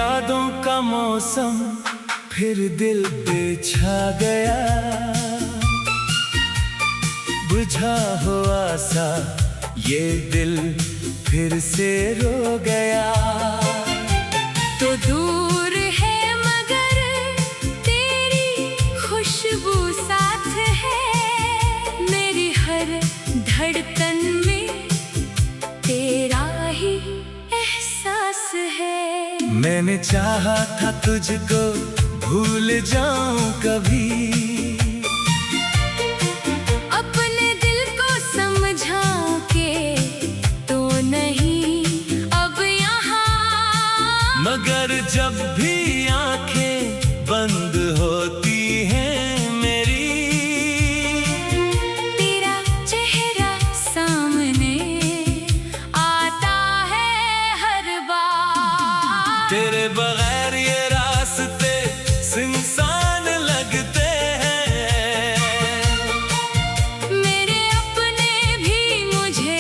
यादों का मौसम फिर दिल पे छा गया, बुझा हुआ सा ये दिल फिर से रो गया। तो दूर है मगर तेरी खुशबू साथ है, मेरी हर धड़कन में तेरा ही एहसास है। मैंने चाहा था तुझको भूल जाऊं कभी, अपने दिल को समझाऊं के तो नहीं अब यहाँ। मगर जब भी आंखें बंद होती हैं मेरी, तेरा चेहरा सामने आता है हर बार। तेरे बगैर ये रास्ते सुनसान लगते हैं, मेरे अपने भी मुझे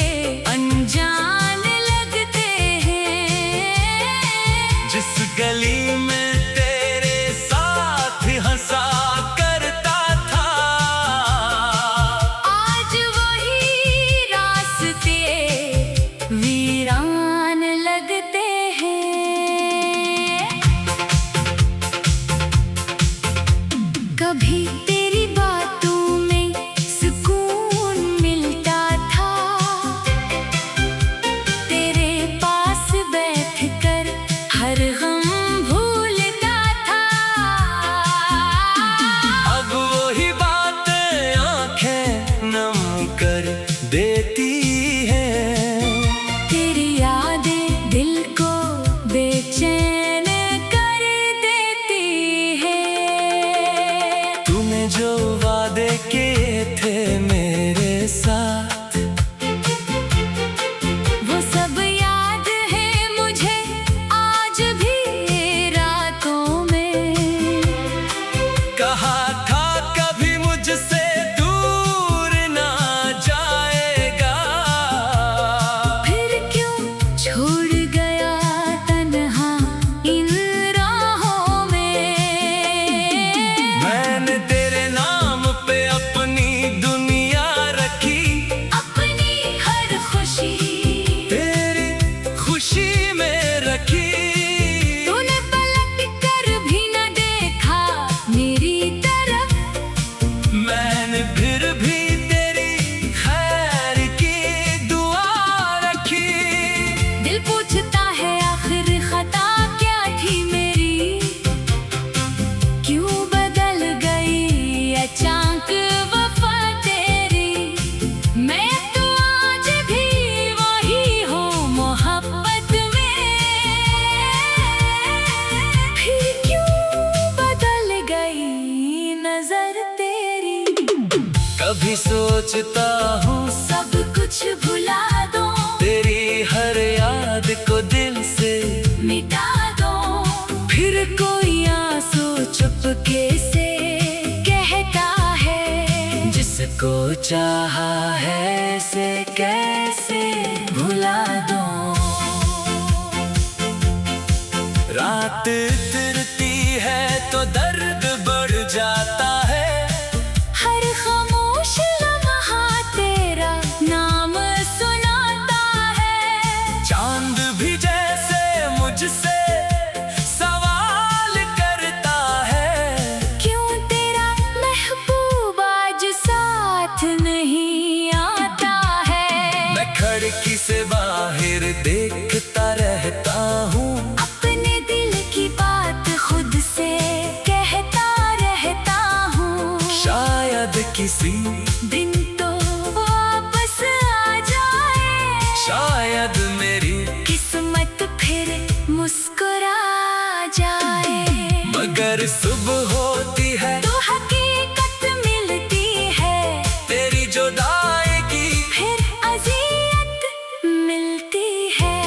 अनजान लगते हैं। जिस गली में तेरे साथ हंसा करता था, आज वही रास्ते वीरान लगते हैं। कभी तेरी बातों में सुकून मिलता था, तेरे पास बैठकर हर गम भूलता था। अब वही बातें आंखें नम कर देती हैं, तेरी यादें दिल को बेचैन कर देती है। तूने जो वादे किए थे मेरे साथ, वो सब याद है मुझे आज भी रातों में। कहा था कभी मुझसे दूर ना जाएगा, फिर क्यों छोड़ गया तन्हा इन राहों में। मैंने तेरे नाम पे अपनी दुनिया रखी, अपनी हर खुशी तेरी खुशी में रखी। तूने पलट कर भी न देखा मेरी तरफ, मैंने फिर भी तेरी खैर की दुआ रखी। दिल पूछता है आखिर खता क्या थी मेरी, क्यों बदल गई अचानक वफा तेरी। मैं तो आज भी वही हूँ मोहब्बत में, फिर क्यों बदल गई नजर तेरी। कभी सोचता हूँ सब कुछ भुला दो, तेरी हर याद को दिल से, मिटा दो। फिर कोई आंसू चुपके से कहता है, जिसको चाहा है से कैसे भुला दो। रात तिरती है तो दर्द बढ़ जाता है, हर खामोश लम्हा तेरा नाम सुनाता है। चांद भी जैसे मुझसे सवाल करता है, क्यों तेरा महबूब आज साथ नहीं आता है। मैं खिड़की से बाहर देखता रहता हूँ, अपने दिल की बात खुद से कहता रहता हूँ। शायद किसी दिन तो वापस आ जाए, शायद मेरी किस्मत फिर मुस्कुरा जाए। मगर सुबह होती है तो हकीकत मिलती है, तेरी जुदाई की, फिर अज़ियत मिलती है।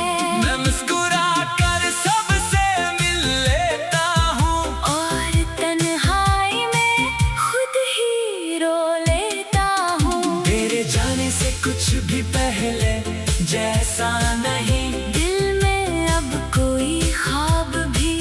मैं मुस्कुरा कर सबसे मिल लेता हूँ, और तन्हाई में खुद ही रो लेता हूँ। तेरे जाने से कुछ भी पहले जैसा नहीं, दिल में अब कोई ख्वाब भी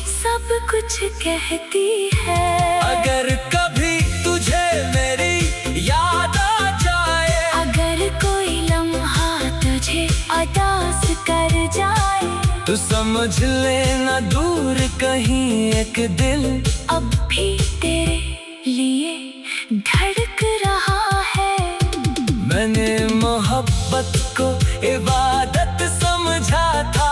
सब कुछ कहती है। अगर कभी तुझे मेरी याद आ जाए, अगर कोई लम्हा तुझे उदास कर जाए, तो समझ लेना दूर कहीं एक दिल अब भी तेरे लिए धड़क रहा है। मैंने मोहब्बत को इबादत समझा था,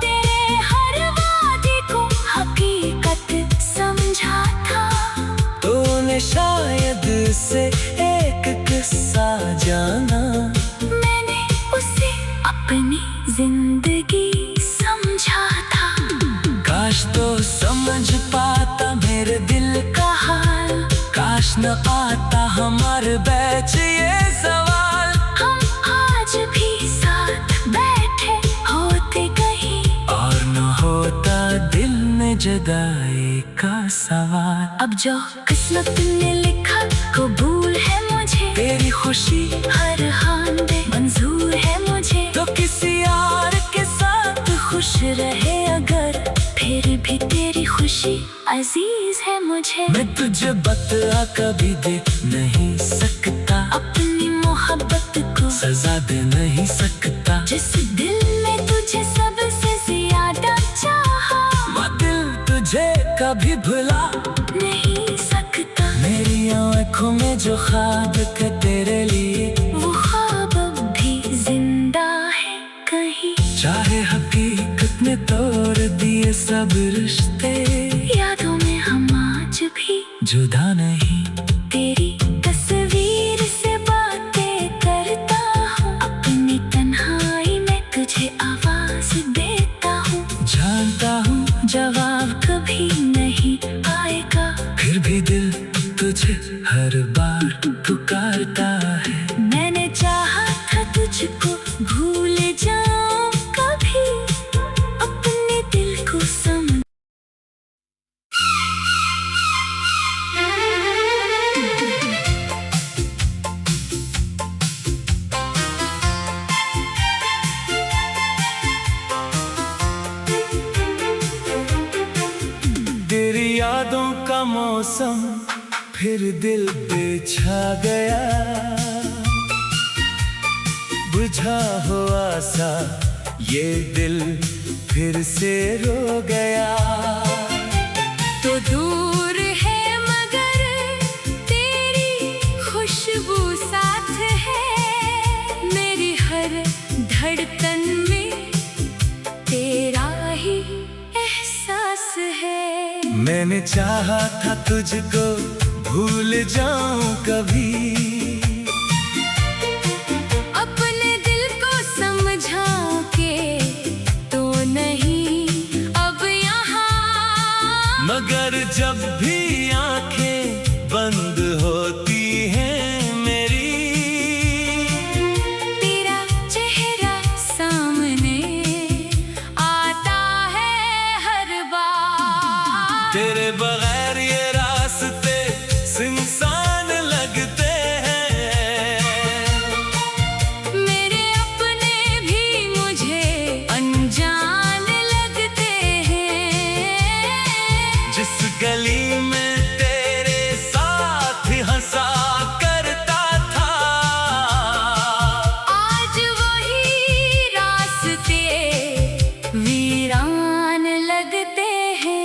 तेरे हर वादे को हकीकत समझा था। तूने शायद से एक किस्सा जाना, मैंने उसे अपनी जिंदगी समझा था। काश तो समझ पाता मेरे दिल का हाल, काश न आता हमारे बीच ये सवाल। हम आज भी साथ बैठे होते कहीं, और न होता दिल में जुदाई का सवाल। अब जो किस्मत ने लिखा कबूल है मुझे, तेरी खुशी हर हाल में मंजूर है मुझे। तो किसी यार के साथ खुश रहे अगर, फिर भी तेरी खुशी अजीज है मुझे। मैं तुझे बता कभी दे नहीं सकता, अपनी मोहब्बत को सजा दे नहीं सकता। जिस दिल में तुझे सबसे ज्यादा चाहा, वो दिल तुझे कभी भुला नहीं सकता। मेरी आँखों में जो ख्वाब थे तेरे लिए, वो ख्वाब अब भी जिंदा है कहीं। चाहे हकीकत में तोड़ दिए सब रिश्ते, यादों में हम आज भी जुदा नहीं। तेरी तस्वीर से बातें करता हूँ, अपनी तन्हाई में तुझे आवाज देता हूँ। जानता हूँ जवाब कभी नहीं आएगा, फिर भी दिल तुझे हर बार पुकारता है। मैंने चाहा था तुझको भूल जाऊं कभी, अपने दिल को समझ। तेरी यादों का मौसम फिर दिल पे छा गया, बुझा हुआ सा ये दिल फिर से रो गया। तो दूर है मगर तेरी खुशबू साथ है, मेरी हर धड़कन में तेरा ही एहसास है। मैंने चाहा था तुझको भूल जाऊं कभी, अपने दिल को समझाऊं के तो नहीं अब यहाँ, मगर जब भी आंखें बंद होती हैं मेरी, तेरा चेहरा सामने आता है हर बार। तेरे बगैर ये रास्ते सुनसान लगते हैं, मेरे अपने भी मुझे अनजान लगते हैं। जिस गली में तेरे साथ हंसा करता था, आज वही रास्ते वीरान लगते हैं।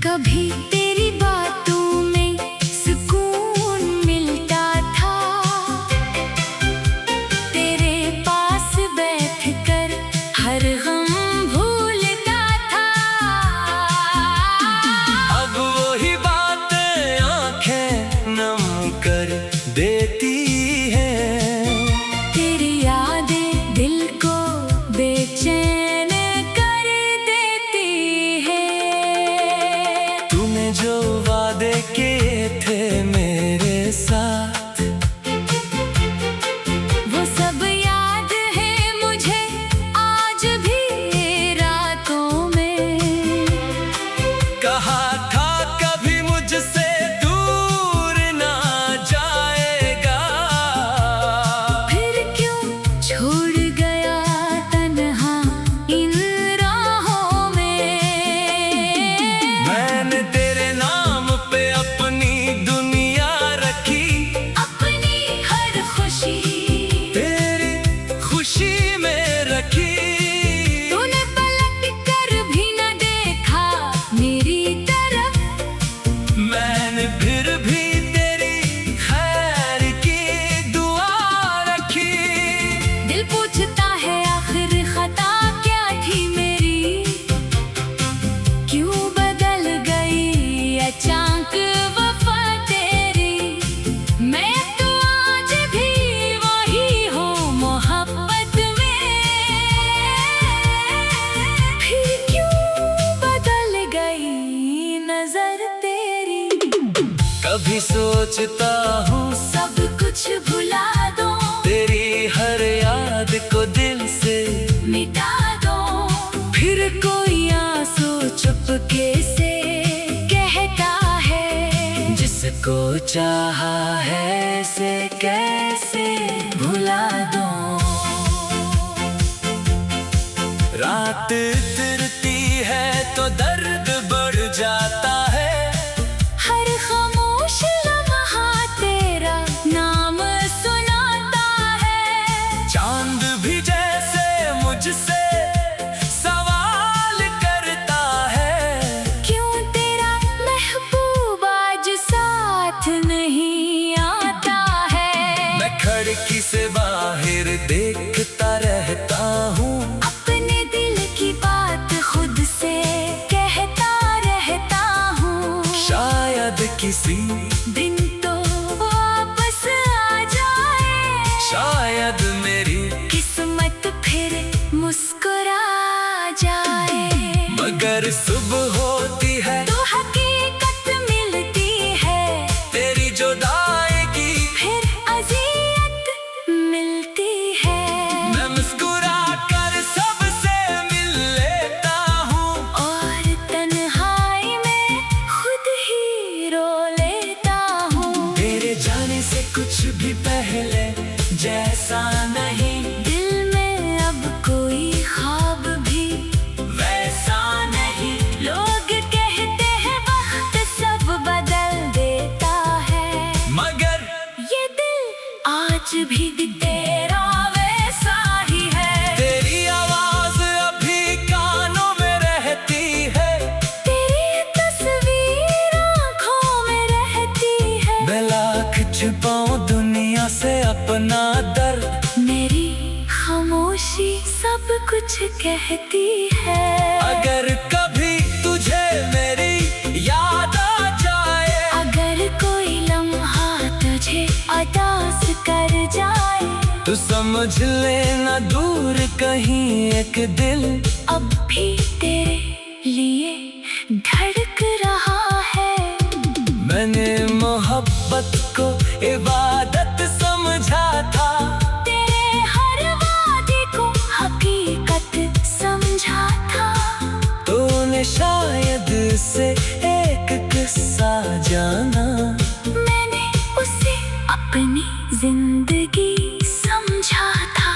कभी तेरी बातों में सुकून मिलता था, तेरे पास बैठकर हर गम भूलता था। अब वही बातें आंखें नम कर देती हैं, तेरी यादें दिल को बेचैन कर देती है। तूने जो वादे किए थे मेरे साथ, वो सब याद है मुझे आज भी भी सोचता हूँ सब कुछ भुला दो, तेरी हर याद को दिल से मिटा दो। फिर कोई आंसू चुपके से कहता है, जिसको चाहा है से कैसे भुला दो। रात उतरती है तो दर्द बढ़ जाता है, हर खामोश लम्हा तेरा नाम सुनाता है। चांद भी जैसे मुझसे सवाल करता है, क्यों तेरा महबूब आज साथ नहीं आता है। मैं खिड़की से बाहर देखता रहता हूँ, अपने दिल की बात खुद से कहता रहता हूँ। शायद किसी दिन तो वापस आ जाए, शायद मेरी किस्मत फिर मुस्कुरा जाए। मगर सुबह होती है तो हकीकत मिलती है, तेरी जुदाई की फिर अज़ियत मिलती है। मैं मुस्कुरा कर सबसे मिल लेता हूँ, और तन्हाई में खुद ही रो लेता हूँ। तेरे जाने से कुछ भी पहले जैसा नहीं, दिल में अब कोई ख्वाब भी वैसा नहीं। लोग कहते हैं वक्त सब बदल देता है, मगर ये दिल आज भी तेरा वैसा ही है। तेरी आवाज अभी कानों में रहती है, तेरी तस्वीर आँखों में रहती है। मैं लाख छुपाऊं दुनिया से अपना दर्द, मेरी खामोशी सब कुछ कहती है। अगर कभी तुझे मेरी याद आ जाए, अगर कोई लम्हा तुझे उदास कर जाए, तो समझ लेना दूर कहीं एक दिल अब भी तेरे लिए धड़क रहा है। मैंने मोहब्बत को इबादत समझा था, तेरे हर वादे को हकीकत समझा था। तूने शायद से एक किस्सा जाना, मैंने उसे अपनी जिंदगी समझा था।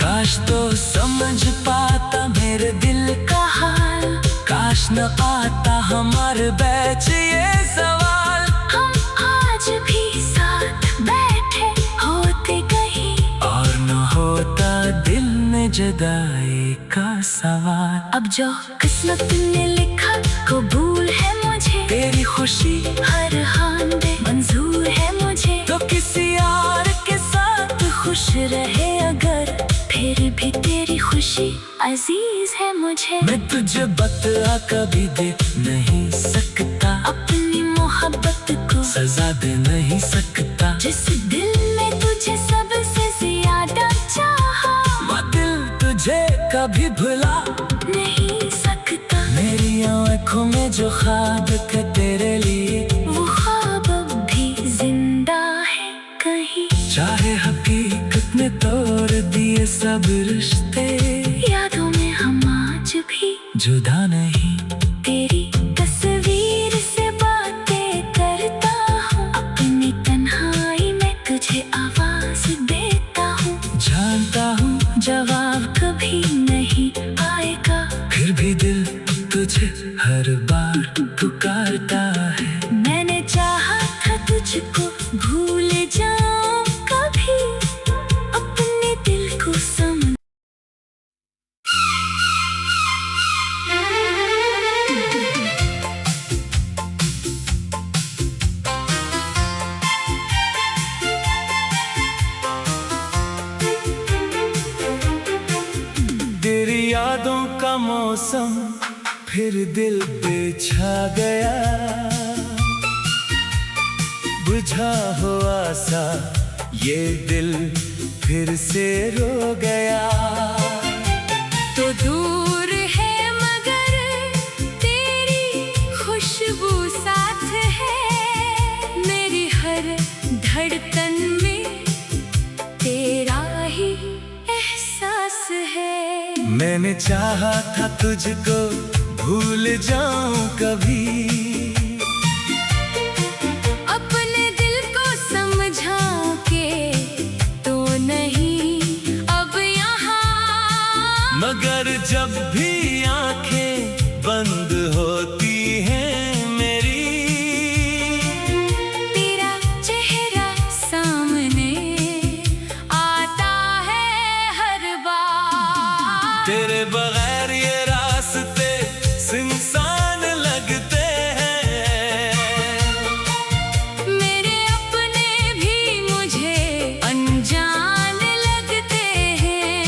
काश तो समझ पाता मेरे दिल का हाल, काश न आता हमारे बीच ये सवाल। हम आज भी साथ बैठे होते कहीं, और न होता दिल में जुदाई का सवाल। अब जो किस्मत ने लिखा कबूल है मुझे, तेरी खुशी हर हाल में मंजूर है मुझे। तो किसी यार के साथ खुश रहे अगर, फिर भी तेरी खुशी अजीज है मुझे। मैं तुझे बता कभी दे नहीं सकता, अपनी मोहब्बत को सजा दे नहीं सकता। जिस दिल में तुझे सबसे ज्यादा चाहा, वो दिल तुझे कभी भुला नहीं सकता। मेरी आँखों में जो ख्वाब थे तेरे लिए, वो ख्वाब अब भी जिंदा है कहीं। चाहे हकीकत में तोड़ दिए सब रिश्ते, यादों में हम आज भी जुदा नहीं। तेरी तस्वीर से बातें करता हूँ, अपनी तन्हाई में तुझे आवाज देता हूँ। जानता हूँ जवाब कभी नहीं आएगा, फिर भी दिल तुझे हर बार पुकारता है। मैंने चाहा था तुझको भूल जाऊं कभी, अपने दिल को समझ। तेरी यादों का मौसम फिर दिल पे छा गया, बुझा हुआ सा ये दिल फिर से रो गया। तो दूर है मगर तेरी खुशबू साथ है, मैंने चाहा था तुझको भूल जाऊं कभी, अपने दिल को समझाऊं के तो नहीं अब यहाँ। मगर जब भी आंखें बंद होती हैं मेरी, तेरा चेहरा सामने आता है हर बार। तेरे बगैर ये रास्ते सुनसान लगते हैं, मेरे अपने भी मुझे अनजान लगते हैं।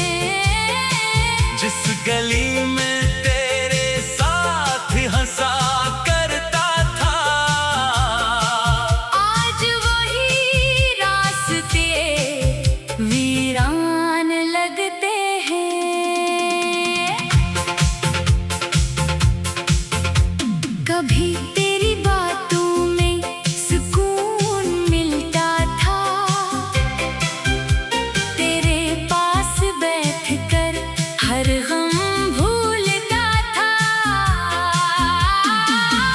जिस गली में तेरे साथ हंसा करता था, आज वही रास्ते वीरान लगते हैं। कभी तेरी बातों में सुकून मिलता था, तेरे पास बैठकर हर गम भूलता था।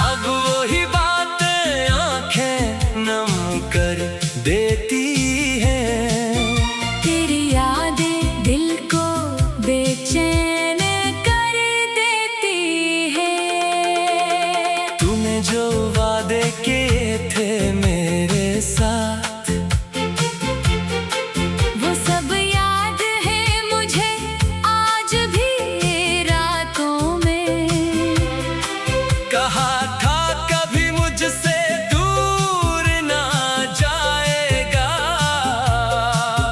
अब वही बातें आंखें नम कर देती हैं, तेरी यादें दिल को बेचैन कर देती है। तूने जो वादे किए थे मेरे साथ, वो सब याद है मुझे आज भी रातों में। कहा था कभी मुझसे दूर ना जाएगा,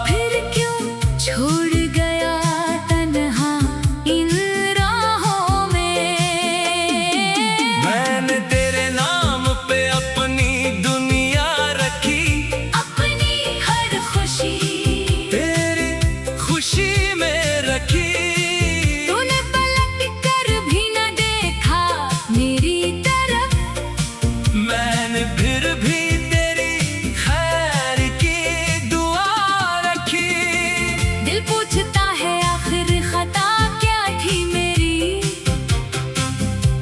फिर क्यों छोड़ गया तन्हा इन राहों में। मैंने तेरे नाम पे अपनी दुनिया रखी, अपनी हर खुशी तेरी खुशी में रखी। तूने पलट कर भी न देखा मेरी तरफ, मैंने फिर भी तेरी खैर की दुआ रखी। दिल पूछता है आखिर खता क्या थी मेरी,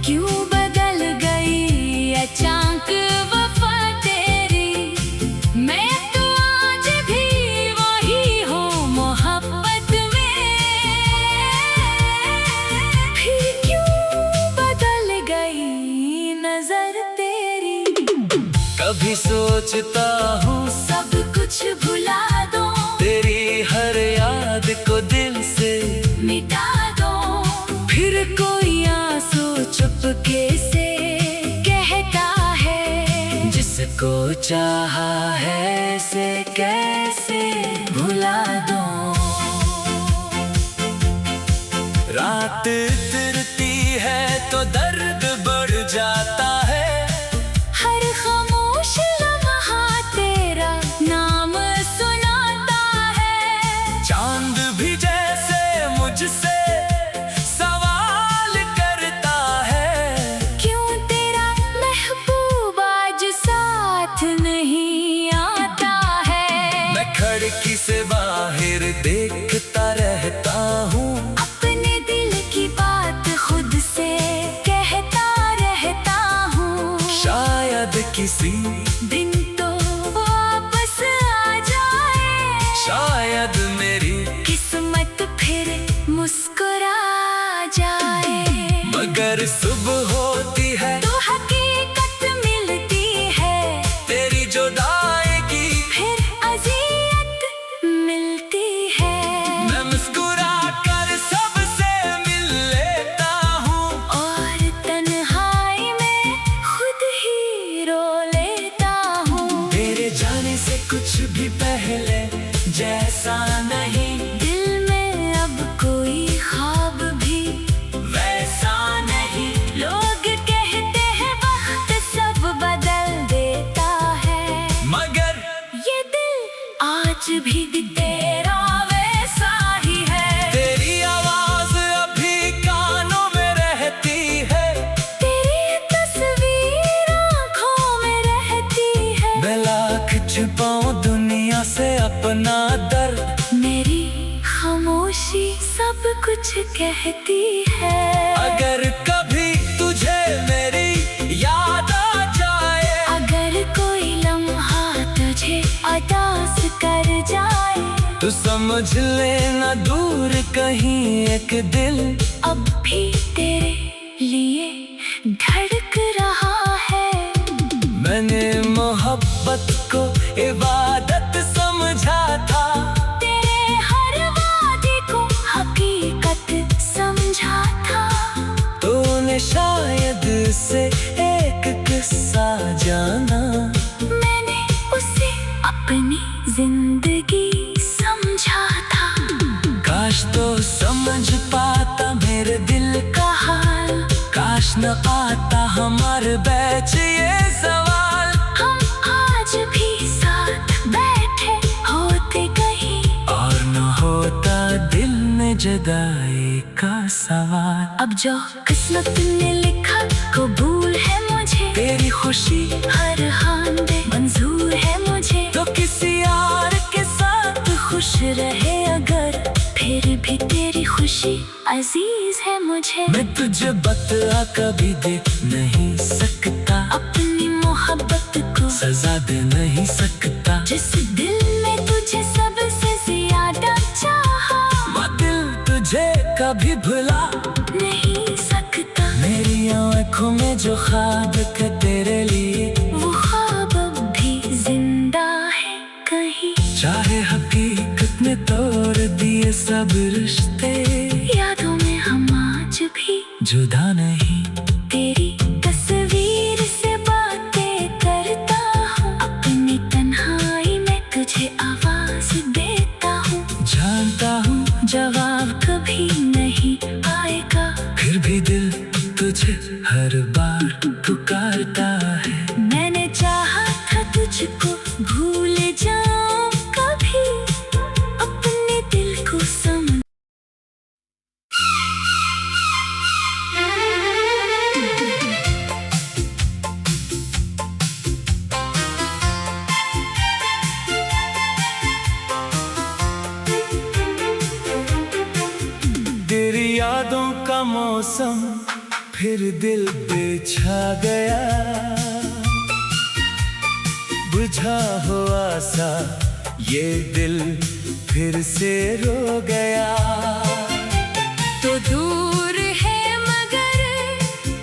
क्यों बदल गई अचानक वफा तेरी। मैं तो आज भी वही हूँ मोहब्बत में, फिर क्यों बदल गई नजर तेरी। कभी सोचता हूँ सब कुछ भुला दो, तेरी हर याद को दिल से, मिटा दो। फिर कोई आंसू चुपके से कहता है, जिसको चाहा है से कैसे भुला दो। रात तिरती है तो दर्द बढ़ जाता है, हर खामोश लम्हा तेरा नाम सुनाता है। चांद भी जैसे मुझसे सवाल करता है, क्यों तेरा महबूब आज साथ नहीं आता है। मैं खिड़की से बाहर देखता रहता हूँ, अपने दिल की बात खुद से कहता रहता हूँ। शायद किसी दिन तो वापस आ जाए, शायद मेरी किस्मत फिर मुस्कुरा जाए। मगर सुबह होती है तो हकीकत मिलती है, तेरी जुदाई की, फिर अज़ियत मिलती है। मैं मुस्कुरा कर सबसे मिल लेता हूँ, और तन्हाई में खुद ही रो लेता हूँ। तेरे जाने से कुछ भी पहले जैसा नहीं, दिल में अब कोई ख्वाब भी वैसा नहीं। लोग कुछ कहती है। अगर कभी तुझे मेरी याद आ जाए, अगर कोई लम्हा तुझे उदास कर जाए, तो समझ लेना दूर कहीं एक दिल अब भी तेरे लिए धड़क रहा है। मैंने मोहब्बत को इबादत समझा था, तेरे हर वादे को हकीकत समझा था। तूने शायद से एक किस्सा जाना, मैंने उसे अपनी जिंदगी समझा था। काश तो समझ पाता मेरे दिल का हाल, काश न आता हमारे बीच ये सवाल। हम आज भी साथ बैठे होते कहीं, और न होता दिल में जुदाई का सवाल। अब जो किस्मत ने लिखा कबूल है मुझे, तेरी खुशी हर हाल में मंजूर है मुझे। तो किसी यार के साथ खुश रहे अगर, फिर भी तेरी खुशी अजीज है मुझे। मैं तुझे बता कभी दे नहीं सकता, अपनी मोहब्बत को सजा दे नहीं सकता। जिस दिल में तुझे सबसे ज्यादा चाहा, वो दिल तुझे कभी भुला नहीं सकता। मेरी आँखों में जो ख्वाब थे तेरे लिए, वो ख्वाब अब भी जिंदा है कहीं। चाहे हकीकत में तोड़ दिए सब रिश्ते, यादों में हम आज भी जुदा नहीं। तेरी तस्वीर से बातें करता हूँ, अपनी तन्हाई में तुझे आवाज देता हूँ। जानता हूँ जवाब कभी नहीं आएगा, फिर भी दिल तुझे हर बार पुकारता है। मैंने चाहा था तुझको भूल जाऊं कभी, अपने दिल को समझ। तेरी यादों का मौसम फिर दिल पे छा गया, बुझा हुआ सा ये दिल फिर से रो गया। तो दूर है मगर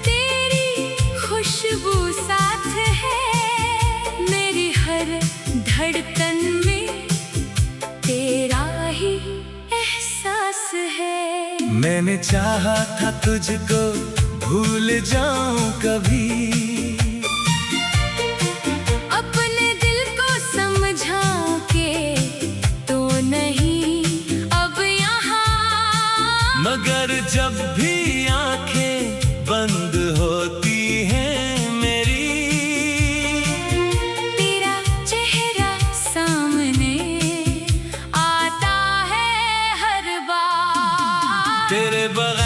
तेरी खुशबू साथ है, मेरी हर धड़कन में तेरा ही एहसास है। मैंने चाहा था तुझको भूल जाऊं कभी, अपने दिल को समझाऊं के तो नहीं अब यहाँ, मगर जब भी आंखें बंद होती हैं मेरी, तेरा चेहरा सामने आता है हर बार। तेरे बगैर